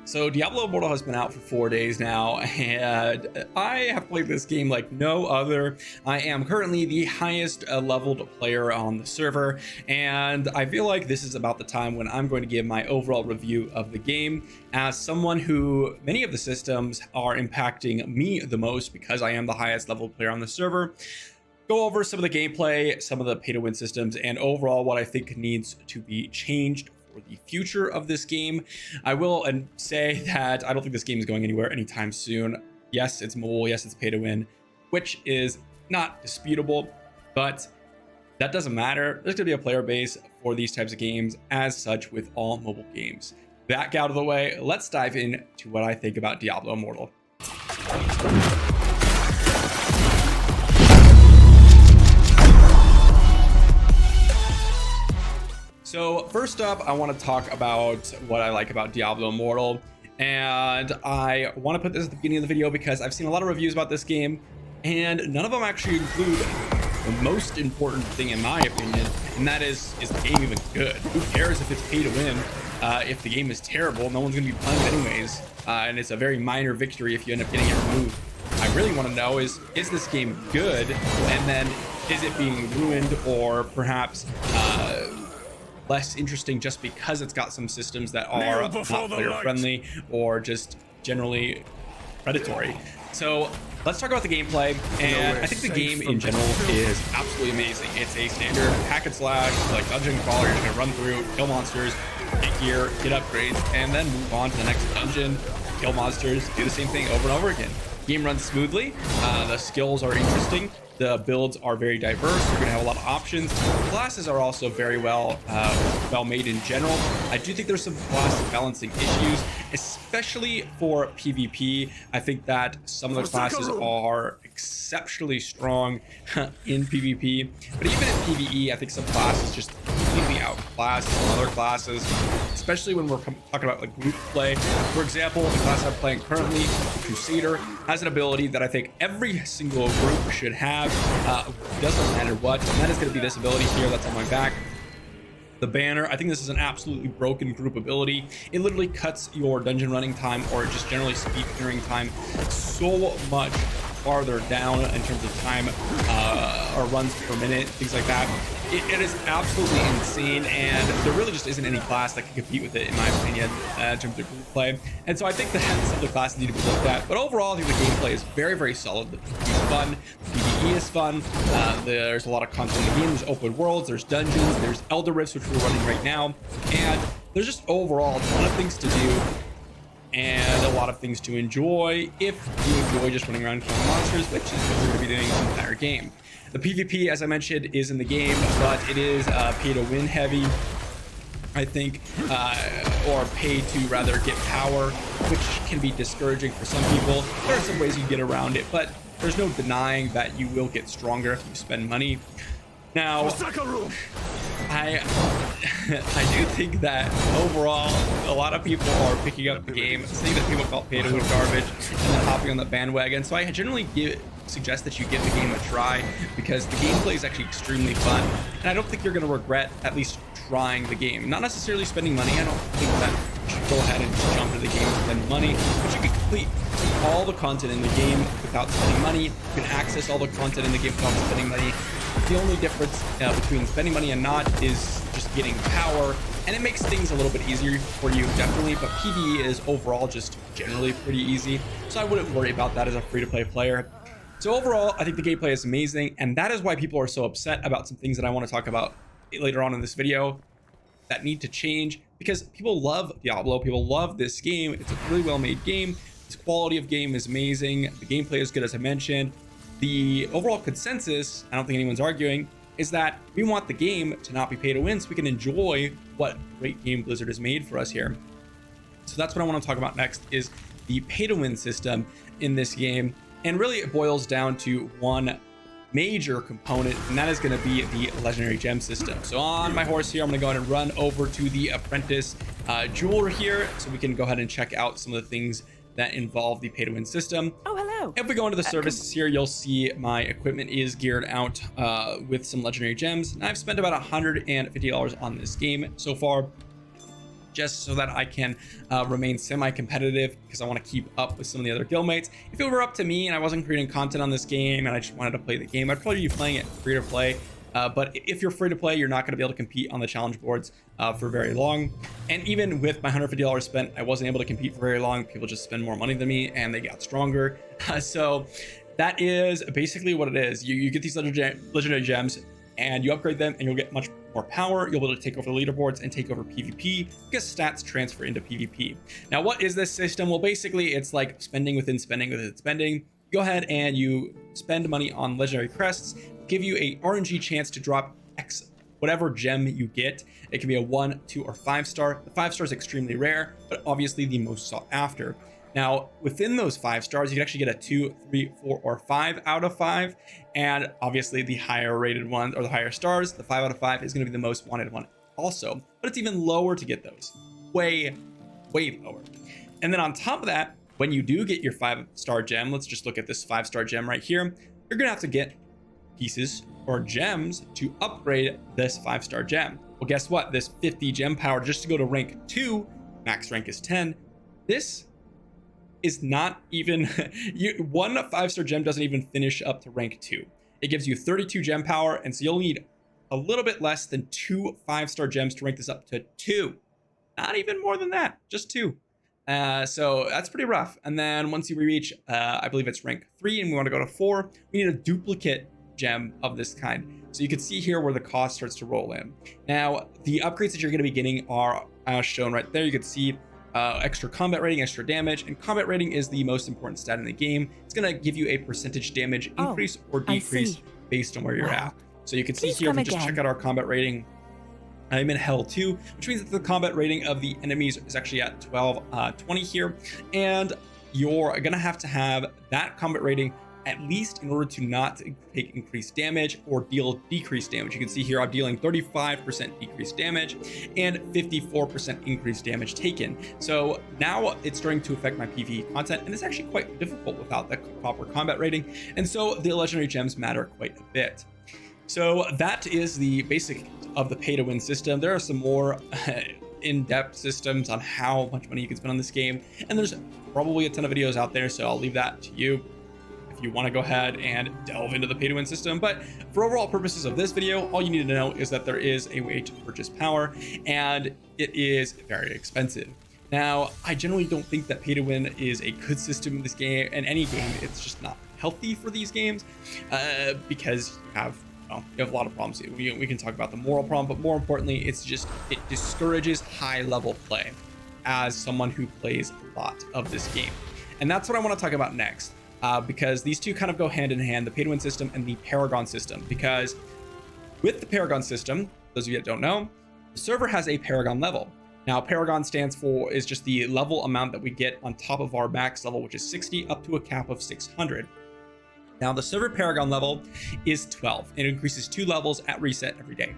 So Diablo Immortal has been out for 4 days now, and I have played this game like no other. I am currently the highest leveled player on the server, and I feel like this is about the time when I'm going to give my overall review of the game. As someone who many of the systems are impacting me the most because I am the highest leveled player on the server, go over some of the gameplay, some of the pay-to-win systems, and overall what I think needs to be changed for the future of this game. I will say that I don't think this game is going anywhere anytime soon. Yes, it's mobile. Yes, it's pay-to-win, which is not disputable, but that doesn't matter. There's going to be a player base for these types of games as such with all mobile games. That out of the way, let's dive into what I think about Diablo Immortal. So first up, I want to talk about what I like about Diablo Immortal, and I want to put this at the beginning of the video because I've seen a lot of reviews about this game, and none of them actually include the most important thing in my opinion, and that is the game even good? Who cares if it's pay to win? If the game is terrible, no one's going to be playing it anyways, and it's a very minor victory if you end up getting it removed. I really want to know is this game good, and then is it being ruined or perhaps less interesting just because it's got some systems that are not player friendly or just generally predatory. So let's talk about the gameplay, and I think the game in general is absolutely amazing. It's a standard hack and slash, like dungeon crawler. You're gonna run through, kill monsters, get gear, get upgrades, and then move on to the next dungeon, kill monsters, do the same thing over and over again. Game runs smoothly, the skills are interesting, the builds are very diverse. You're gonna have a lot of options. Classes are also very well made in general. I do think there's some class balancing issues, especially for PvP. I think that some of the classes are exceptionally strong in PvP, but even in PvE, I think some classes just completely outclass some other classes, especially when we're talking about like group play. For example, the class I'm playing currently, Crusader, has an ability that I think every single group should have. Doesn't matter what, and that is going to be this ability here that's on my back, the banner. I think this is an absolutely broken group ability. It literally cuts your dungeon running time or just generally speed clearing time so much farther down in terms of time or runs per minute, things like that. It is absolutely insane, and there really just isn't any class that can compete with it in my opinion in terms of group play. And so I think that some of the classes need to be looked at, but overall I think the gameplay is very, very solid. It's fun, the PvE is fun, there's a lot of content in the game. There's open worlds, there's dungeons, there's Elder Rifts, which we're running right now, and there's just overall a ton of things to do and a lot of things to enjoy if you enjoy just running around killing monsters, which is what we're going to be doing the entire game. The PvP, as I mentioned, is in the game, but it is pay to win heavy, I think, or pay to rather get power, which can be discouraging for some people. There are some ways you get around it, but there's no denying that you will get stronger if you spend money. Now, I do think that overall, a lot of people are picking up the game, saying that people call pay to win garbage, and then hopping on the bandwagon. So I generally suggest that you give the game a try because the gameplay is actually extremely fun, and I don't think you're going to regret at least trying the game. Not necessarily spending money. I don't think that you should go ahead and just jump into the game and spend money, but you can complete all the content in the game without spending money. You can access all the content in the game without spending money. The only difference between spending money and not is just getting power, and it makes things a little bit easier for you, definitely, but PvE is overall just generally pretty easy, so I wouldn't worry about that as a free-to-play player. So overall, I think the gameplay is amazing, and that is why people are so upset about some things that I want to talk about later on in this video that need to change, because people love Diablo, people love this game. It's a really well-made game. Its quality of game is amazing. The gameplay is good, as I mentioned. The overall consensus, I don't think anyone's arguing, is that we want the game to not be pay to win so we can enjoy what great game Blizzard has made for us here. So that's what I want to talk about next, is the pay to win system in this game. And really it boils down to one major component, and that is going to be the legendary gem system. So on my horse here, I'm going to go ahead and run over to the apprentice jeweler here so we can go ahead and check out some of the things that involve the pay to win system. Oh, hello. If we go into the services here, you'll see my equipment is geared out with some legendary gems, and I've spent about $150 on this game so far. just so that I can remain semi-competitive, because I want to keep up with some of the other guildmates. If it were up to me and I wasn't creating content on this game and I just wanted to play the game, I'd probably be playing it free to play. But if you're free to play, you're not going to be able to compete on the challenge boards for very long. And even with my $150 spent, I wasn't able to compete for very long. People just spend more money than me and they got stronger. So that is basically what it is. You get these legendary gems and you upgrade them and you'll get much more power. You'll be able to take over the leaderboards and take over PvP because stats transfer into PvP. Now, what is this system? Well, basically it's like spending within spending within spending. Go ahead and you spend money on legendary crests, give you a RNG chance to drop X whatever gem you get. It can be a 1, 2, or 5 star. The 5 star is extremely rare, but obviously the most sought after. Now, within those 5 stars, you can actually get a 2, 3, 4, or 5 out of 5. And obviously the higher rated ones, or the higher stars, the 5 out of 5 is going to be the most wanted one also. But it's even lower to get those. Way lower. And then on top of that, when you do get your 5-star gem, let's just look at this 5-star gem right here. You're going to have to get pieces or gems to upgrade this 5-star gem. Well, guess what? This 50 gem power just to go to rank 2, max rank is 10. This is not even one 5-star gem doesn't even finish up to rank 2. It gives you 32 gem power, and so you'll need a little bit less than 2 5-star gems to rank this up to 2. Not even more than that, just 2. So that's pretty rough. And then once you reach, I believe it's rank 3 and we want to go to 4, we need a duplicate gem of this kind. So you can see here where the cost starts to roll in. Now, the upgrades that you're going to be getting are shown right there. You can see extra combat rating, extra damage, and combat rating is the most important stat in the game. It's going to give you a percentage damage increase or decrease based on where you're at. So you can see here, if you just check out our combat rating, I'm in hell 2, which means that the combat rating of the enemies is actually at 1220 here, and you're gonna have to have that combat rating at least in order to not take increased damage or deal decreased damage. You can see here I'm dealing 35% decreased damage and 54% increased damage taken. So now it's starting to affect my PvE content, and it's actually quite difficult without the proper combat rating, and so the legendary gems matter quite a bit. So that is the basic of the pay to win system. There are some more in-depth systems on how much money you can spend on this game, and there's probably a ton of videos out there, so I'll leave that to you if you want to go ahead and delve into the pay to win system. But for overall purposes of this video, all you need to know is that there is a way to purchase power, and it is very expensive. Now, I generally don't think that pay to win is a good system in this game, and any game. It's just not healthy for these games because you have a lot of problems. We can talk about the moral problem, but more importantly, it discourages high level play as someone who plays a lot of this game. And that's what I want to talk about next, because these two kind of go hand in hand, the pay to win system and the Paragon system. Because with the Paragon system, those of you that don't know, the server has a Paragon level. Now, Paragon is just the level amount that we get on top of our max level, which is 60 up to a cap of 600. Now, the server Paragon level is 12. It increases 2 levels at reset every day.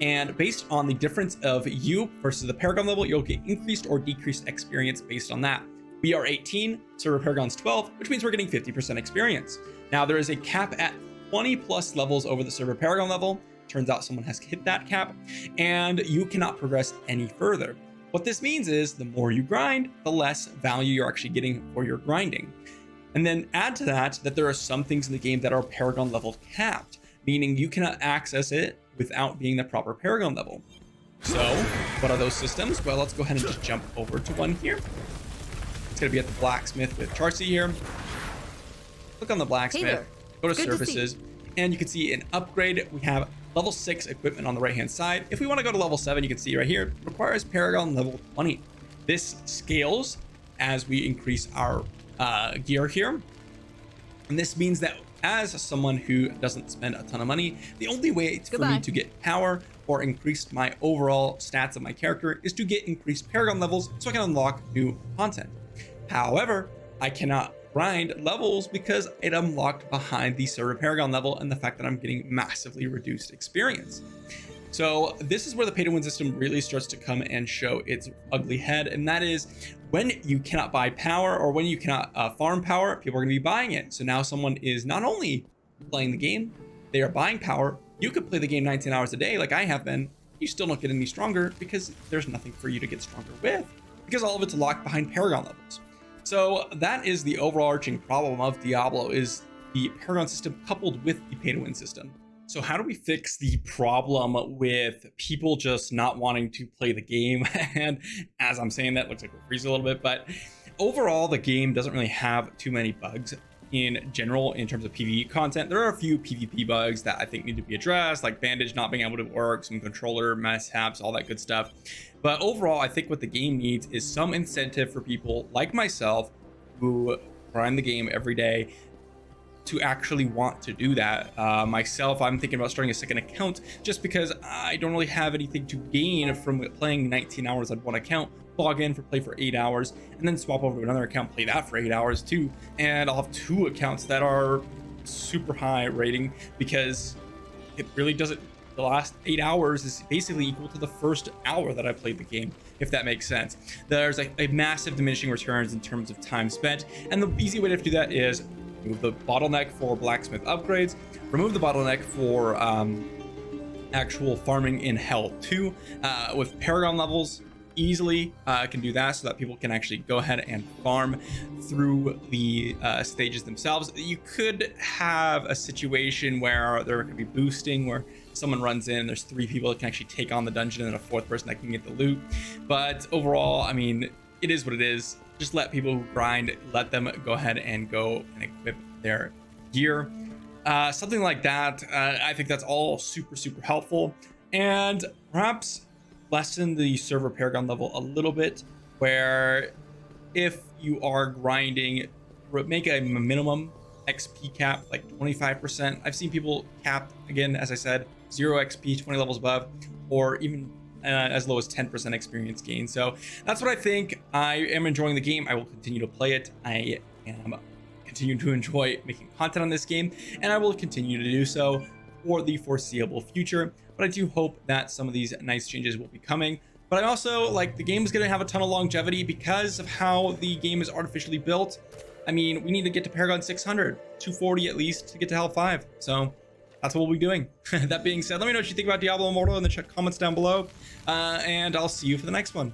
And based on the difference of you versus the Paragon level, you'll get increased or decreased experience based on that. We are 18, server Paragon's 12, which means we're getting 50% experience. Now, there is a cap at 20 plus levels over the server Paragon level. Turns out someone has hit that cap, and you cannot progress any further. What this means is the more you grind, the less value you're actually getting for your grinding. And then add to that there are some things in the game that are Paragon level capped, meaning you cannot access it without being the proper Paragon level. So what are those systems? Well, let's go ahead and just jump over to one here. It's going to be at the blacksmith with Charcy here. Click on the blacksmith, go to services, and you can see an upgrade. We have level 6 equipment on the right hand side. If we want to go to level 7, you can see right here, it requires Paragon level 20. This scales as we increase our gear here, and this means that as someone who doesn't spend a ton of money, the only way for me to get power or increase my overall stats of my character is to get increased Paragon levels so I can unlock new content. However, I cannot grind levels because it unlocked behind the server Paragon level and the fact that I'm getting massively reduced experience. So this is where the pay to win system really starts to come and show its ugly head, and that is when you cannot buy power or when you cannot farm power, people are going to be buying it. So now someone is not only playing the game, they are buying power. You could play the game 19 hours a day like I have been, you still don't get any stronger because there's nothing for you to get stronger with, because all of it's locked behind Paragon levels. So that is the overarching problem of Diablo, is the Paragon system coupled with the pay to win system. So how do we fix the problem with people just not wanting to play the game? And as I'm saying that, looks like we're freezing a little bit, but overall the game doesn't really have too many bugs in general in terms of PvE content. There are a few PvP bugs that I think need to be addressed, like bandage not being able to work, some controller mishaps, all that good stuff. But overall, I think what the game needs is some incentive for people like myself who grind the game every day to actually want to do that. Myself, I'm thinking about starting a second account just because I don't really have anything to gain from playing 19 hours on one account. Log in play for 8 hours, and then swap over to another account, play that for 8 hours too. And I'll have 2 accounts that are super high rating, because it really doesn't, the last 8 hours is basically equal to the first hour that I played the game, if that makes sense. There's a massive diminishing returns in terms of time spent, and the easy way to do that is remove the bottleneck for blacksmith upgrades, remove the bottleneck for actual farming in Hell 2 with Paragon levels. Easily can do that so that people can actually go ahead and farm through the stages themselves. You could have a situation where there could be boosting, where someone runs in, there's 3 people that can actually take on the dungeon and a 4th person that can get the loot. But overall, I mean, it is what it is. Just let people who grind, let them go ahead and go and equip their gear. Something like that. I think that's all super helpful, and perhaps lessen the server Paragon level a little bit, where if you are grinding, make a minimum XP cap like 25%. I've seen people cap, again, as I said, 0 XP, 20 levels above, or even as low as 10% experience gain. So that's what I think. I am enjoying the game. I will continue to play it. I am continuing to enjoy making content on this game, and I will continue to do so for the foreseeable future. But I do hope that some of these nice changes will be coming. But I also, like, the game is going to have a ton of longevity because of how the game is artificially built. I mean, we need to get to Paragon 600, 240 at least, to get to Hell 5. So that's what we'll be doing. That being said, let me know what you think about Diablo Immortal in the comments down below. And I'll see you for the next one.